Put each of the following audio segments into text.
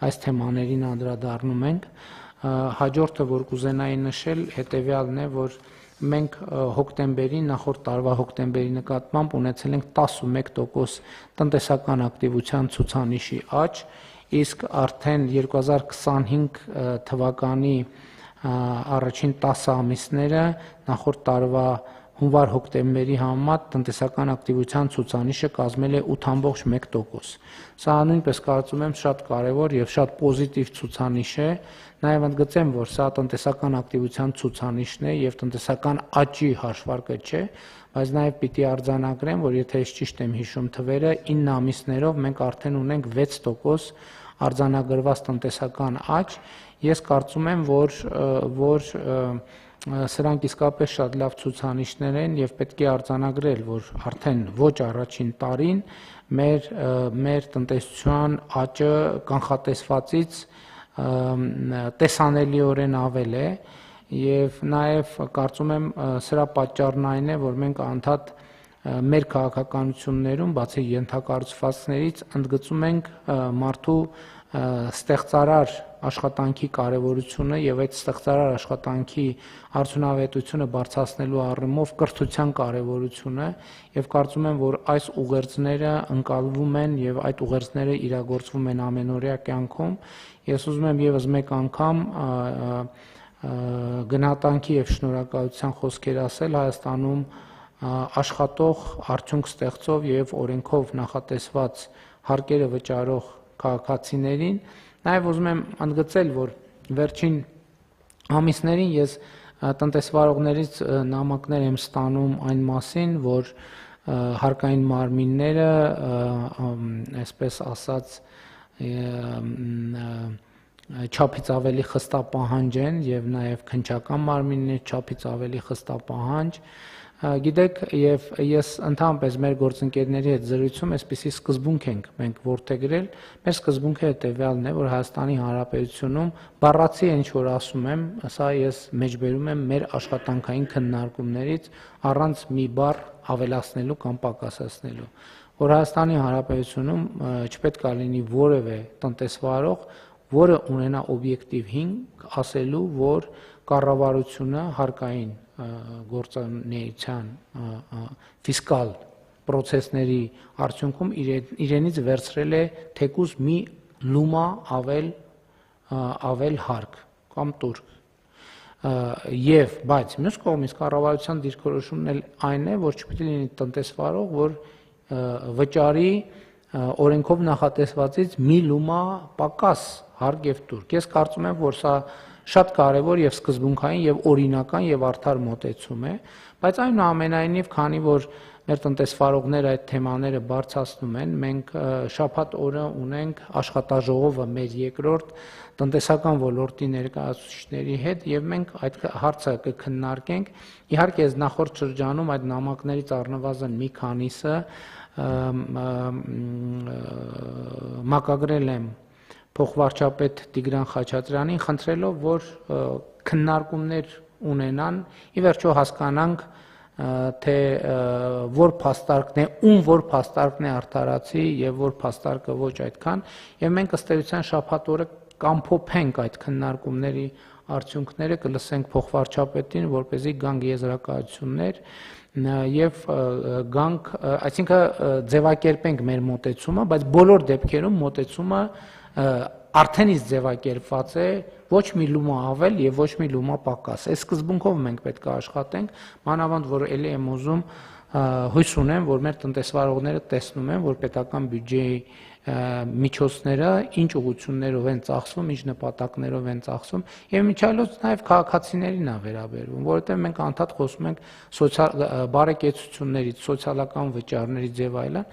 այս թեմաներին անդրադառնում ենք։ Հաջորդը, որ կուզենայի նշել, հետևյալն է, որ մենք հոկտեմբերի, նախորդ տարվա հոկտեմբերի նկատմամբ ունեցել ենք 11% տնտեսական ակտիվության ցուցանիշի աճ, իսկ արդեն 2025 թվականի առաջին 10 ամիսները նախորդ տարվա հունվար-հոկտեմբերի համեմատ տնտեսական ակտիվության ցուցանիշը կազմել է 8.1%։ Սա նույնպես կարծում եմ շատ կարևոր եւ շատ պոզիտիվ ցուցանիշ է, նաեւ ընդգծեմ, որ սա տնտեսական ակտիվության ցուցանիշն է եւ տնտեսական աճի հաշվարկը չէ, բայց նաեւ պիտի արձանագրեմ, որ եթե ես ճիշտ եմ հիշում թվերը, 9 ամիսներով մենք արդեն ունենք 6% արձանագրված տնտեսական աճ։ Ես կարծում եմ, որ սրանք իսկապես շատ լավ ցուցանիշներ են եւ պետք է արձանագրել, որ արդեն ոչ առաջին տարին մեր տնտեսության աճը կանխատեսվածից տեսանելիորեն ավել է եւ նաեւ կարծում եմ սրա պատճառն այն է, որ մենք անդադ մեր քաղաքականություններում բացի ենթակառուցվածքներից ընդգծում ենք մարդու ստեղծարար աշխատանքի կարևորությունը եւ այդ ստեղծարար աշխատանքի արդյունավետությունը բարձրացնելու առումով կրթության կարևորությունը եւ կարծում եմ, որ այս ուղերձները ընկալվում են եւ այդ ուղերձները իրագործվում են ամենօրյա կյանքում։ Ես ուզում եմ եւս մեկ անգամ գնահատանքի եւ շնորհակալության խոսքեր ասել Հայաստանում աշխատող, արդյունք ստեղծող եւ օրենքով նախատեսված հարկերը վճարող քաղաքացիներին, նաեւ ուզում եմ ընդգծել, որ վերջին ամիսներին ես տնտեսվարողներից նամակներ եմ ստանում այն մասին, որ հարկային մարմինները, այսպես ասած, չափից ավելի խստապահանջ են եւ նաեւ քննչական մարմիններ չափից ավելի խստապահանջ։ Գիտեք, եւ ես ընդհանրապես մեր գործընկերների հետ զրույցում այսպիսի սկզբունք ենք մենք որդեգրել։ Մեր սկզբունքը հետեւյալն է, որ Հայաստանի Հանրապետությունում բառացի ինչ որ ասում եմ, սա ես մեջբերում եմ մեր աշխատանքային քննարկումներից առանց մի բառ ավելացնելու կամ պակասացնելու, որ Հայաստանի Հանրապետությունում չպետք է լինի որևէ տնտեսվարող, որը ունենա օբյեկտիվ հիմք ասելու, որ կառավարությունը հարկային գործունեության ֆիսկալ պրոցեսների արդյունքում իրենից վերցրել է թեկուզ մի լումա ավել հարկ կամ տուրք։ Եվ բայց մյուս կողմից կառավարության դիրքորոշումն էլ այն է, որ չպետք է լինի տնտեսվարող, որ վճարի օրենքով նախատեսվածից մի լումա պակաս հարկ եւ տուրք։ Ես կարծում եմ, որ սա շատ կարևոր եւ սկզբունքային եւ օրինական եւ արդար մոտեցում է, բայց այնուամենայնիվ, քանի որ մեր տնտեսվարողները այդ թեմաները բարձրացնում են, մենք շաբաթ օրը ունենք աշխատաժողովը մեր երկրորդ տնտեսական ոլորտի ներկայացուցիչների հետ եւ մենք այդ հարցը կքննարկենք։ Իհարկե, ես նախորդ շրջանում այդ նամակներից առնվազն մի քանիսը մակագրել եմ փոխվարչապետ Տիգրան Խաչատրյանին, խնդրելով, որ քննարկումներ ունենան, ի վերջո հասկանանք, թե որ փաստարկն է, որ փաստարկն է արդարացի եւ որ փաստարկը ոչ այդքան, եւ մենք ըստ էության շաբաթ օրը կամփոփենք այդ քննարկումների արդյունքները, կլսենք փոխվարչապետին, որպեսզի գանք եզրակացություններ եւ գանք, այսինքն ձևակերպենք մեր մոտեցումը, բայց բոլոր դեպքերում մոտեցումը արդեն իսկ ձևակերպված է ոչ մի լումա ավել եւ ոչ մի լումա պակաս։ Այս սկզբունքով մենք պետք է աշխատենք, մանավանդ որ ելի եմ ուզում հույս ունեմ, որ մեր տնտեսվարողները տեսնում են, որ պետական բյուջեի միջոցները ինչ ուղղություններով են ծախսվում, ինչ նպատակներով են ծախսվում եւ միջալոց նաեւ քաղաքացիներին է վերաբերվում, որովհետեւ մենք անդադ խոսում ենք բարեկեցություններից, սոցիալական վճարներից եւ այլն։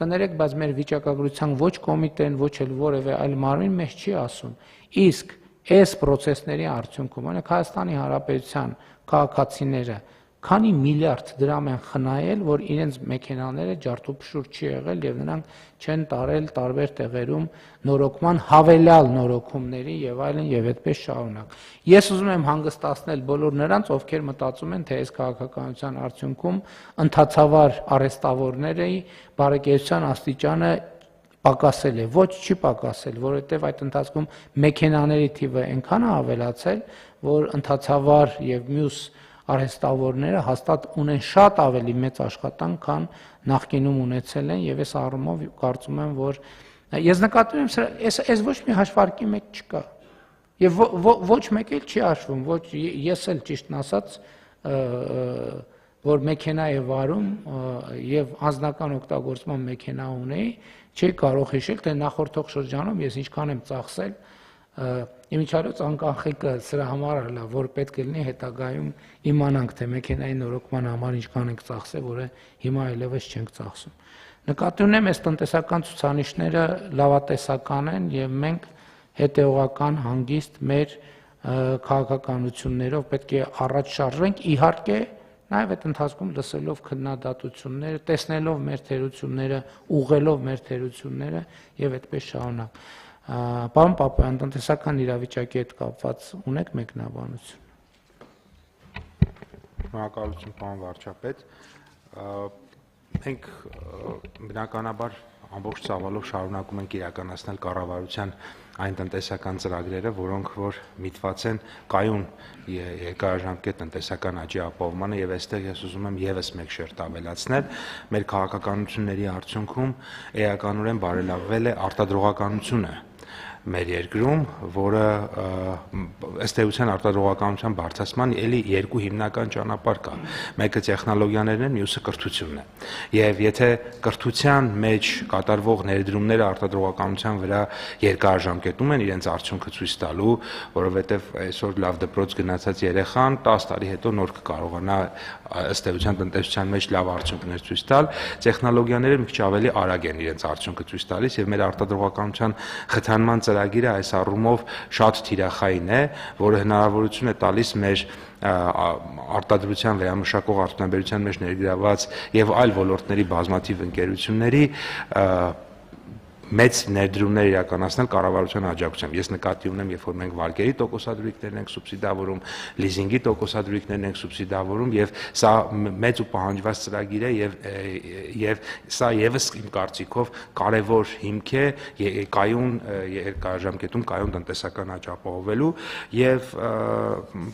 Կներեք, բայց մեր վիճակագրության ոչ կոմիտեն, ոչ էլ որևէ այլ մարմին մեզ չի ասում։ Իսկ այս process-ների արդյունքում, օրինակ Հայաստանի Հանրապետության քաղաքացիները քանի միլիարդ դրամ են խնայել, որ իրենց մեքենաները ջարդուփշուր չի եղել եւ նրանք չեն տարել տարբեր տեղերում նորոգման հավելյալ նորոգումների եւ այլն եւ այդպես շարունակ։ Ես ուզում եմ հանգստացնել բոլոր նրանց, ովքեր մտածում են, թե այս քաղաքականության արդյունքում ընդհանրավար արեստավորների բարեկեցության աստիճանը պակասել է, ոչ չի պակասել, որովհետև այդ ընթացքում մեքենաների թիվը այնքան է ավելացել, որ ընդհանրավար եւ մյուս արհեստավորները հաստատ ունեն շատ ավելի մեծ աշխատանք, քան նախկինում ունեցել են, եւ այս առումով կարծում եմ, որ ես նկատում եմ, այս ոչ մի հաշվարկի մեջ չկա։ Եվ ոչ մեկ էլ չի հաշվում, ոչ ես էլ ճիշտն ասած, որ մեքենա է վարում եւ անձնական օգտագործման մեքենա ունեի, չի կարող հիշել, թե նախորդող շրջանում ես ինչքան եմ ծախսել, իմիջիայլոց անկանխիկը սրա համար է, որ պետք է լինի հետագայում իմանանք, թե մեքենայի նորոգման համար ինչքան ենք ծախսել, որը հիմա այլևս չենք ծախսում։ Նկատի ունեմ, այս տնտեսական ցուցանիշները լավատեսական են եւ մենք հետեւողական հանգիստ մեր քաղաքականություններով պետք է առաջ շարժվենք, իհարկե նաև այդ ընթացքում լսելով քննադատությունները, տեսնելով մեր թերությունները, ուղղելով մեր թերությունները եւ այդպես շարունակ։ Պարոն Պապայան, տնտեսական իրավիճակի հետ կապված ունեք մեկնաբանություն։ Շնորհակալություն, պարոն վարչապետ։ Մենք բնականաբար ամբողջ ծավալով շարունակում ենք իրականացնել կառավարության այն տնտեսական ծրագրերը, որոնք որ միտված են կայուն երկարաժամկետ տնտեսական աճի ապահովմանը, եւ այստեղ ես ուզում եմ եւս մեկ շերտ avելացնել, մեր քաղաքականությունների արդյունքում էականորեն բարելավվել է արտադրողականությունը մեր երկրում, որը ըստ էության արտադրողականության բարձրացման էլի երկու հիմնական ճանապարհ կա։ Մեկը տեխնոլոգիաներն են, մյուսը կրթությունն է։ Եվ եթե կրթության մեջ կատարվող ներդրումները արտադրողականության վրա երկարաժամկետում են իրենց արդյունքը ցույց տալու, որովհետև այսօր լավ դպրոց գնացած երեխան 10 տարի հետո նոր կկարողանա ըստ էության տնտեսության մեջ լավ արդյունքներ ցույց տալ, տեխնոլոգիաները մի քիչ ավելի արագ են իրենց արդյունքը ցույց տալիս եւ մեր արտադրողականության խթանման ծրագիրը այս առումով շատ թիրախային է, որը հնարավորություն է տալիս մեր արտադրության վերամշակող արդյունաբերության մեջ ներգրաված եւ այլ ոլորտների բազմաթիվ ընկերությունների մեծ ներդրումներ իրականացնել կառավարության աջակցությամբ։ Ես նկատի ունեմ, երբ որ մենք վարկերի տոկոսադրույքներն ենք սուբսիդավորում, լիզինգի տոկոսադրույքներն ենք սուբսիդավորում, եւ սա մեծ ու պահանջված ծրագիր է եւ սա եւս իմ կարծիքով կարեւոր հիմք է կայուն երկարաժամկետում կայուն տնտեսական աճ ապահովելու եւ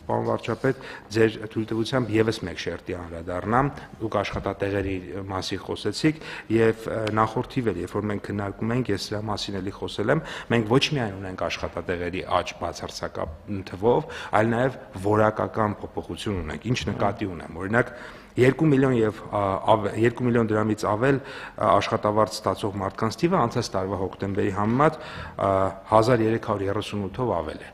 պարոն վարչապետ, ձեր թույլտվությամբ եւս մեկ շերտի անդրադառնամ, դուք աշխատատեղերի մասին խոսեցիք եւ նախորդիվ էլ, երբ որ մենք քննարկում ենք ես սրա մասին էլի խոսել եմ, մենք ոչ միայն ունենք աշխատատեղերի աճ բացարձակապ թվով, այլ նաև որակական փոփոխություն ունենք, ինչ նկատի ունեմ, օրինակ 2 միլիոն եւ 2 միլիոն դրամից ավել աշխատավարձ ստացող մարդկանց թիվը անցած տարվա հոկտեմբերի համեմատ 1338-ով ավել է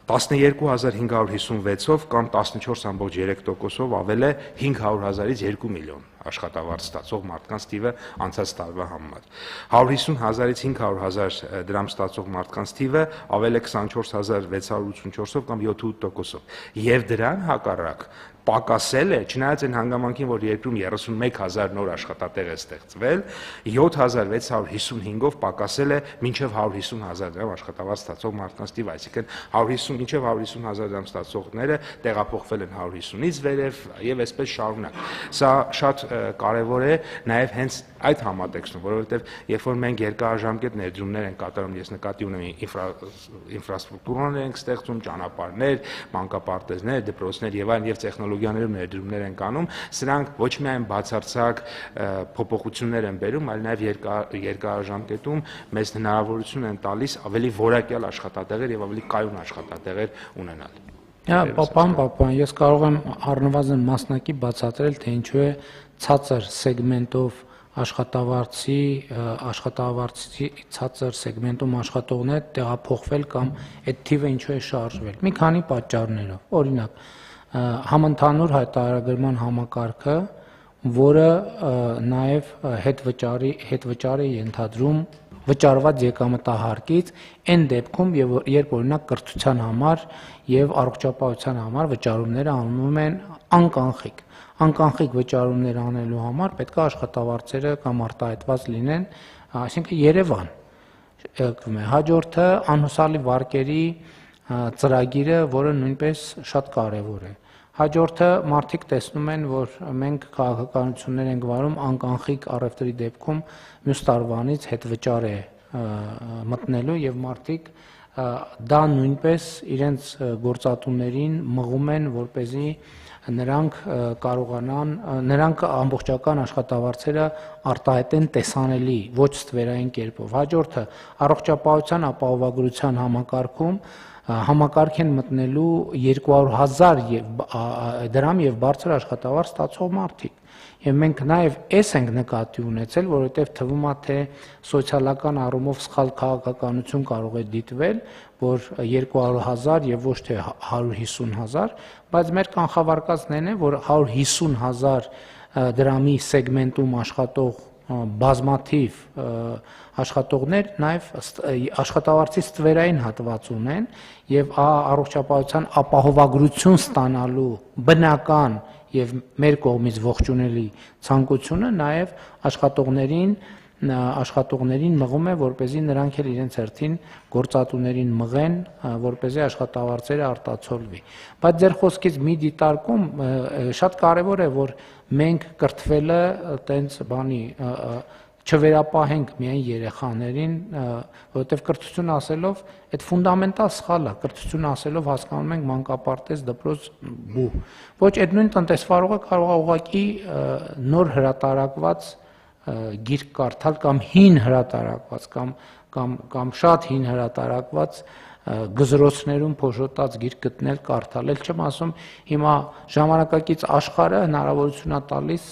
12556-ով կամ 14.3%-ով ավել է 500,000-ից 2 միլիոն աշխատավարձ ստացող մարդկանց թիվը անցած տարվա համեմատ 150,000-ից 500,000 դրամ ստացող մարդկանց թիվը ավել է 24684-ով կամ 7.8%-ով եւ դրան հակառակ պակասել է, չնայած այն հանգամանքին, որ երկրում 31,000 նոր աշխատատեղ է ստեղծվել, 7655-ով պակասել է մինչև 150,000 դրամ աշխատավարձ ստացող մարդկանց թիվը, այսինքն 150 մինչև 150,000 դրամ ստացողները տեղափոխվել են 150-ից վերև եւ այսպես շարունակ։ Սա շատ կարեւոր է նաեւ հենց այդ համատեքստում, որովհետեւ երբ որ մենք երկարաժամկետ ներդրումներ ենք կատարում, ես նկատի ունեմ ինֆրաստրուկտուրաներ ենք ստեղծում, ճանապարհներ, մանկապարտեզներ, դպրոցներ եւ այլն եւ տեխնոլոգիաներում ներդրումներ են կանում, սրանք ոչ միայն բացարձակ փոփոխություններ են բերում, այլ նաև երկարաժամկետում մեզ հնարավորություն են տալիս ավելի որակյալ աշխատատեղեր եւ ավելի կայուն աշխատատեղեր ունենալ։ Պապան, ես կարող եմ առնվազն մասնակի բացատրել, թե ինչու է ցածր սեգմենտով աշխատավարձի ցածր սեգմենտում աշխատողներ տեղափոխվել կամ այդ թիվը ինչու է շարժվել։ Մի քանի պատճառներով։ Օրինակ, համընդհանուր հայտարարագրման համակարգը, որը նաև հետվճարի ենթադրում վճարված եկամտահարկից այն դեպքում, երբ օրինակ կրթության համար եւ առողջապահության համար վճարումները անում են անկանխիկ վճարումներ անելու համար պետք է աշխատավարձերը կամ արտահայտված լինեն, այսինքն Երևան։ Հաջորդը անհուսալի վարկերի ծրագիրը, որը նույնպես շատ կարևոր է։ Հաջորդը մարդիկ տեսնում են, որ մենք քաղաքականություններ ենք վարում անկանխիկ առևտրի դեպքում մյուս տարվանից հետվճար է մտնելու եւ մարդիկ դա նույնպես իրենց գործատուներին մղում են, որպեսզի նրանք կարողանան, նրանք ամբողջական աշխատավարձերը արտահայտեն տեսանելի, ոչ ստվերային կերպով։ Հաջորդը առողջապահության ապահովագրության համակարգում համակարգ են մտնելու 200,000 դրամ եւ բարձր աշխատավարձ ստացող մարդիկ։ Եվ մենք նաև այս ենք նկատի ունեցել, որովհետև թվում է, թե սոցիալական առումով սխալ քաղաքականություն կարող է դիտվել, որ 200,000 եւ ոչ թե 150,000, բայց մեր կանխավարկածն է, որ 150,000 դրամի սեգմենտում աշխատող բազմաթիվ աշխատողներ նաև աշխատավարձի ստվերային հատված ունեն եւ առողջապահության ապահովագրություն ստանալու բնական եւ մեր կողմից ողջունելի ցանկությունը նաև աշխատողներին մղում է, որպեսզի նրանք էլ իրենց հերթին գործատուներին մղեն, որպեսզի աշխատավարձերը արտացոլվի։ Բայց ձեր խոսքից մի դիտարկում շատ կարևոր է, որ մենք կրթվելը տենց բանի չվերապահենք միայն երեխաներին, որովհետև կրթություն ասելով այդ ֆունդամենտալ սխալ է, կրթություն ասելով հասկանում ենք մանկապարտեզ, դպրոց, բու։ Ոչ, այդ նույն տնտեսվարողը կարող է ուղղակի նոր հրատարակված գիրք կարդալ կամ հին հրատարակված կամ շատ հին հրատարակված գզրոցներում փոշոտած գիրք գտնել, կարդալ, ել չեմ ասում հիմա ժամանակակից աշխարհը հնարավորություն է տալիս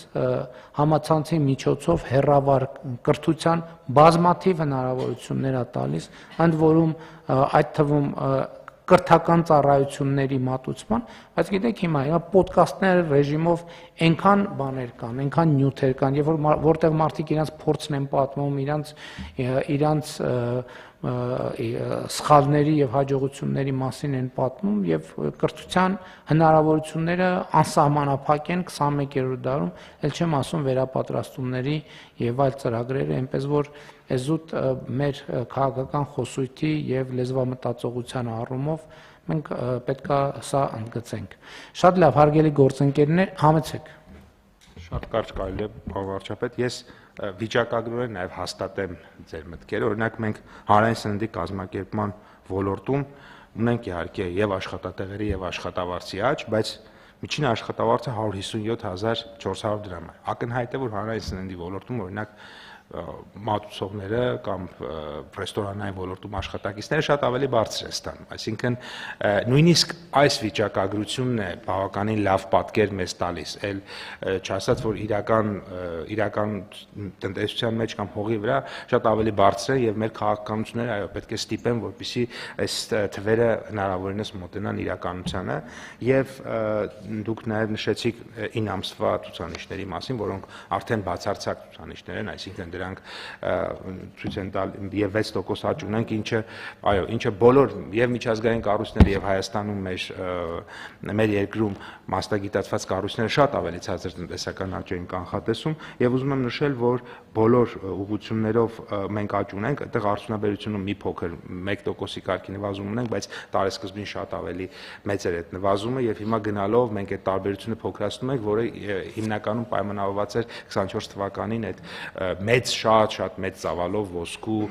համացանցի միջոցով հեռավար կրթության բազմաթիվ հնարավորություններ է տալիս, ընդ որում այդ թվում կրթական ծառայությունների մատուցման, բայց գիտեք հիմա պոդքասթներ ռեժիմով այնքան բաներ կան, այնքան նյութեր կան, եւ որտեղ մարդիկ իրենց փորձն են պատմում, իրենց սխալների եւ հաջողությունների մասին են պատմում եւ կրթության հնարավորությունները անսահմանափակ են 21-րդ դարում, ել չեմ ասում վերապատրաստումների եւ այլ ծրագրերը, այնպես որ էզուտ մեր քաղաքական խոսույթի եւ լեզվամտածողության առումով մենք պետքա սա ընդգծենք։ Շատ լավ, հարգելի գործընկերներ, համեցեք։ Շատ կարճ կարելի է, պարոն վարչապետ, ես վիճակագրորեն նաև հաստատեմ ձեր մտքերը, օրինակ մենք հանրային սննդի կազմակերպման ոլորտում ունենք իհարկե եւ աշխատատեղերի եւ աշխատավարձի աճ, բայց միջին աշխատավարձը 157,400 դրամ է։ Ակնհայտ է, որ հանրային սննդի ոլորտում օրինակ մատուցողները կամ ռեստորանային ոլորտում աշխատակիցները շատ ավելի բարձր է ստանում, այսինքն նույնիսկ այս վիճակագրությունն է բավականին լավ պատկեր մեզ տալիս, այլ չասած, որ իրական տնտեսության մեջ կամ հողի վրա շատ ավելի բարձր է եւ մեր քաղաքականությունները այո պետք է ստիպեն, որպեսզի այս թվերը հնարավորինս մոտենան իրականությանը եւ դուք նաեւ նշեցիք 9 ամսվա ցուցանիշների մասին, որոնք արդեն բացարձակ ցուցանիշներ են, այսինքն դրանք ցույց են տալ եւ 6% աճ ունենք, ինչը բոլոր եւ միջազգային կառույցները եւ Հայաստանում մեր երկրում մասնագիտացված կառույցները շատ ավելի ցածր տնտեսական աճ են կանխատեսում եւ ուզում եմ նշել, որ բոլոր ուղղություններով մենք աճ ունենք, այդտեղ արդյունաբերությունում մի փոքր 1%-ի կարգի նվազում ունենք, բայց տարեսկզբին շատ ավելի մեծ էր այդ նվազումը եւ հիմա գնալով մենք այդ տարբերությունը փոքրացնում ենք, որը հիմնականում պայմանավորված էր 24 թվականին այդ մեծ շատ մեծ ծավալով ոսկու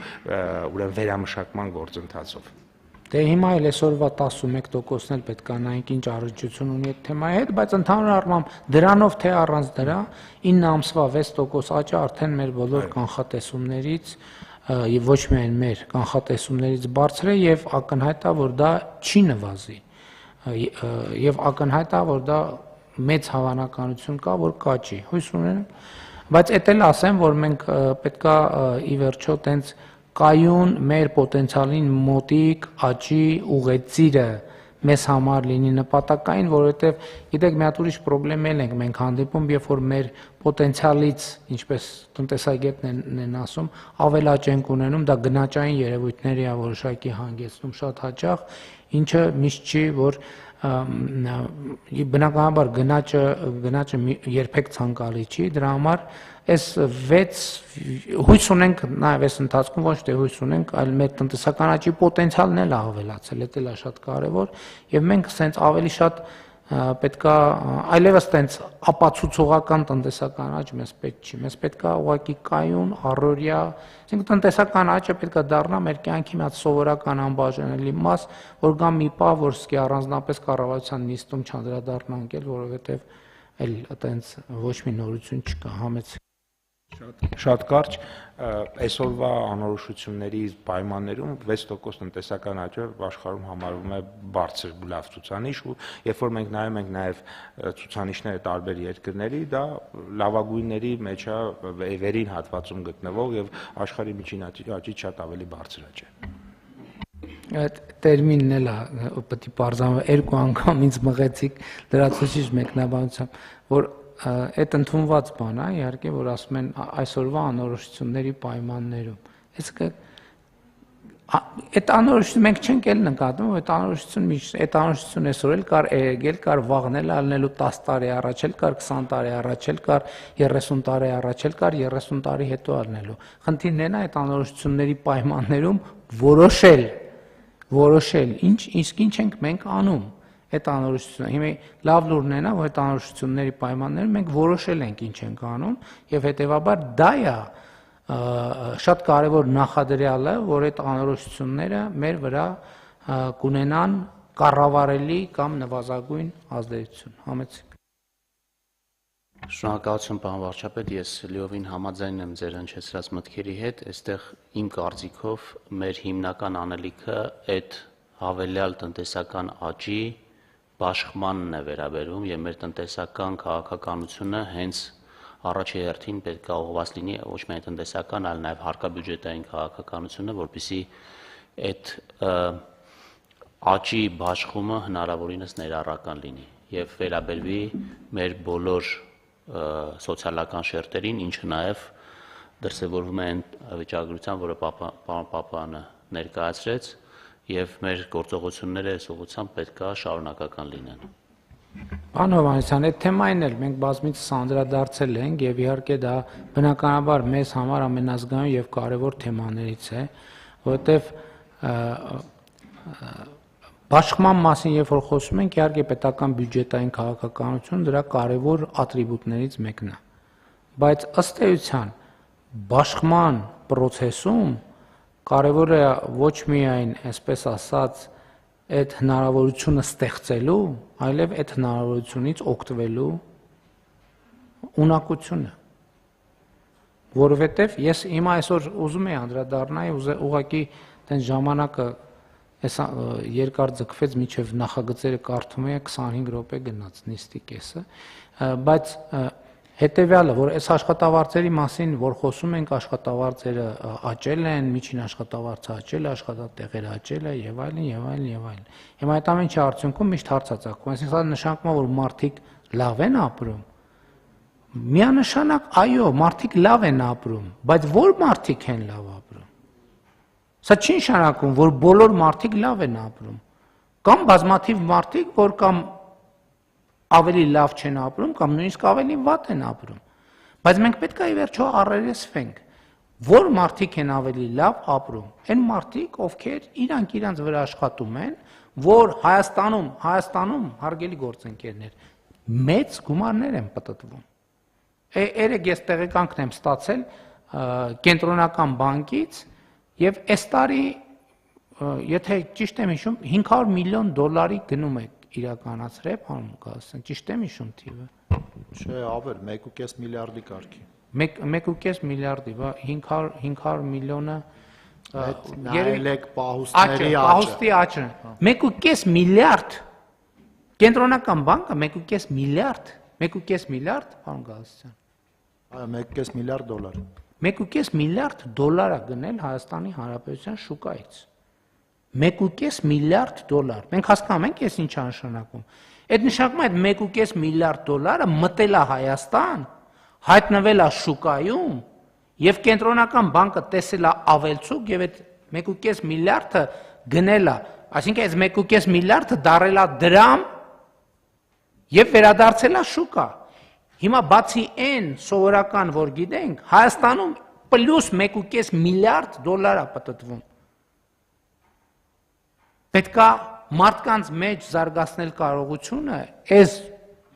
ուրեմն վերամշակման գործընթացով։ Դե հիմա էլ այսօրվա 11%-ն էլ պետք է նայենք ինչ առնչություն ունի այդ թեմայի հետ, բայց ընդհանուր առմամբ դրանով թե առանց դրա 9 ամսվա 6% աճը արդեն մեր բոլոր կանխատեսումներից եւ ոչ միայն մեր կանխատեսումներից բարձր է եւ ակնհայտ է, որ դա չի նվազի։ Եվ ակնհայտ է, որ դա մեծ հավանականություն կա, որ կաճի։ Հույս ունեմ, բայց էդ էլ ասեմ, որ մենք պետքա ի վերջո տենց կայուն մեր պոտենցիալին մոտիկ աճի ուղեցիրը մեզ համար լինի նպատակային, որովհետև գիտեք մի հատ ուրիշ խնդրեմ ենք մենք հանդիպում, երբ որ մեր պոտենցիալից, ինչպես տնտեսագետներն են ասում, ավելաճ ենք ունենում, դա գնաճային երևույթների է որոշակի հանգեցնում շատ հաճախ, ինչը միշտ չի, որ բնականաբար գնաճը երբեք ցանկալի չի, դրա համար այս 6 հույս ունենք նաև այս ընթացքում ոչ թե հույս ունենք, այլ մեր տնտեսական աճի պոտենցիալն էլ ավելացել, դա էլ է շատ կարևոր եւ մենք սենց ավելի շատ պետքա այլևս տենց ապացուցողական տնտեսական աճ մեզ պետք չի, մեզ պետքա ուղղակի կայուն, առօրյա, այսինքն տնտեսական աճը պետքա դառնա մեր կյանքի մի հատ սովորական անբաժանելի մաս, որ գա մի պահ, որ սկի առանձնապես կառավարության նիստում չանդրադառնանք էլ, որովհետև էլ տենց ոչ մի նորություն չկա, համեցեք։ Շատ կարճ, այսօրվա անորոշությունների պայմաններում 6% տնտեսական աճը աշխարհում համարվում է բարձր լավ ցուցանիշ ու երբ որ մենք նայում ենք նաև ցուցանիշները տարբեր երկրների, դա լավագույնների մեջ է վերին հատվածում գտնվող եւ աշխարհի միջին աճից շատ ավելի բարձր աճ է։ Այդ տերմինն էլ է, պետք է բարձրանա երկու անգամ ինձ մղեցիք լրացուցիչ մեկնաբանությամբ, որ այդ ընդունված բան է, իհարկե, որ ասում են այսօրվա անորոշությունների պայմաններում։ Այդ անորոշությունը մենք չենք էլ նկատում, այդ անորոշությունը այսօր էլ կար, եկել կար, վաղն էլ ալնելու 10 տարի առաջ էլ կար, 20 տարի առաջ էլ կար, 30 տարի առաջ էլ կար, 30 տարի հետո ալնելու։ Խնդիրն է այդ անորոշությունների պայմաններում որոշել, իսկ ինչ ենք մենք անում։ Այդ անորոշությունը, հիմա լավ լուրն է նա, որ այդ անորոշությունների պայմաններում մենք որոշել ենք ինչ ենք անում եւ հետեւաբար դա է շատ կարեւոր նախադրյալը, որ այդ անորոշությունները մեր վրա կունենան կառավարելի կամ նվազագույն ազդեցություն։ Համեցեք։ Շնորհակալություն, պարոն վարչապետ, ես լիովին համաձայն եմ ձեր հնչեցրած մտքերի հետ, այստեղ իմ կարծիքով մեր հիմնական անելիքը այդ հավելյալ տնտեսական աճի բաշխմանն է վերաբերում եւ մեր տնտեսական քաղաքականությունը հենց առաջի հերթին պետք է ուղղված լինի ոչ միայն տնտեսական, այլ նաեւ հարկաբյուջետային քաղաքականությունը, որպեսզի այդ աճի բաշխումը հնարավորինս ներառական լինի եւ վերաբերվի մեր բոլոր սոցիալական շերտերին, ինչը նաեւ դրսևորվում է այն վիճակագրության, որը պարոն Պապյանը ներկայացրեց եւ մեր գործողությունները այս ուղղությամբ պետք է շարունակական լինեն։ Պարոն Հովհաննիսյան, այդ թեմային էլ մենք բազմիցս անդրադարձել ենք եւ իհարկե դա բնականաբար մեզ համար ամենազգայուն եւ կարեւոր թեմաներից է, որովհետեւ Բաշխման մասին երբ որ խոսում ենք, իհարկե պետական բյուջետային քաղաքականություն դրա կարևոր ատրիբուտներից մեկն է։ Բայց ըստ էության բաշխման process-ում կարևոր է ոչ միայն, այսպես ասած, այդ հնարավորությունը ստեղծելու, այլև այդ հնարավորությունից օգտվելու ունակությունը։ Որովհետև ես հիմա այսօր ուզում եի անդրադառնալ, ուղղակի տենց ժամանակը Այս երկար ձգվեց միջև նախագծերը կարդում էի 25 րոպե գնաց նիստի կեսը, բայց հետեւյալը, որ այս աշխատավարձերի մասին, որ խոսում ենք, աշխատավարձերը աճել են, միջին աշխատավարձը աճել է, աշխատատեղերը աճել է եւ այլն եւ այլն եւ այլն։ Հիմա այդ ամենի արդյունքում միշտ հարց է ծագում, այսինքն դա նշանակում է, որ մարդիկ լավ են ապրում։ Միանշանակ այո, մարդիկ լավ են ապրում, բայց որ մարդիկ են լավ ապրում։ Սա չի նշանակում, որ բոլոր մարդիկ լավ են ապրում, կամ բազմաթիվ մարդիկ, որ կամ ավելի լավ չեն ապրում, կամ նույնիսկ ավելի վատ են ապրում, բայց մենք պետք է ի վերջո առերեսվենք, որ մարդիկ են ավելի լավ ապրում, այն մարդիկ, ովքեր իրանք վրա աշխատում են, որ Հայաստանում հարգելի գործընկերներ, մեծ գումարներ են պտտվում։ Երեք ես տեղեկանքն եմ ստացել կենտրոնական բանկից, Եվ այս տարի, եթե ճիշտ եմ հիշում, $500 միլիոն գնում է իրականացրել, պարոն Գալստյան, ճիշտ եմ հիշում թիվը։ Չէ, ավել, 1.5 միլիարդի կարգի։ 1.5 միլիարդի, 500 միլիոնը Նայեք պահուստի աճը։ 1.5 միլիարդ, կենտրոնական բանկը 1.5 միլիարդ, 1.5 միլիարդ, պարոն Գալստյան։ Այո, 1.5 միլիարդ դոլար։ 1.5 միլիարդ դոլար է գնել Հայաստանի Հանրապետության շուկայից։ 1.5 միլիարդ դոլար։ Մենք հասկանում ենք, ես ինչ նշանակում։ Այդ նշանակում է այդ 1.5 միլիարդ դոլարը մտել է Հայաստան, հայտնվել է շուկայում, եւ կենտրոնական բանկը տեսել է ավելցուկ եւ այդ 1.5 միլիարդը գնել է, այսինքն այս 1.5 միլիարդը դարել է դրամ եւ վերադարձել է շուկա։ Հիմա բացի այն սովորական, որ գիտենք, Հայաստանում պլյուս 1.5 միլիարդ դոլար է պտտվում։ Պետք է մարդկանց մեջ զարգացնել կարողությունը այս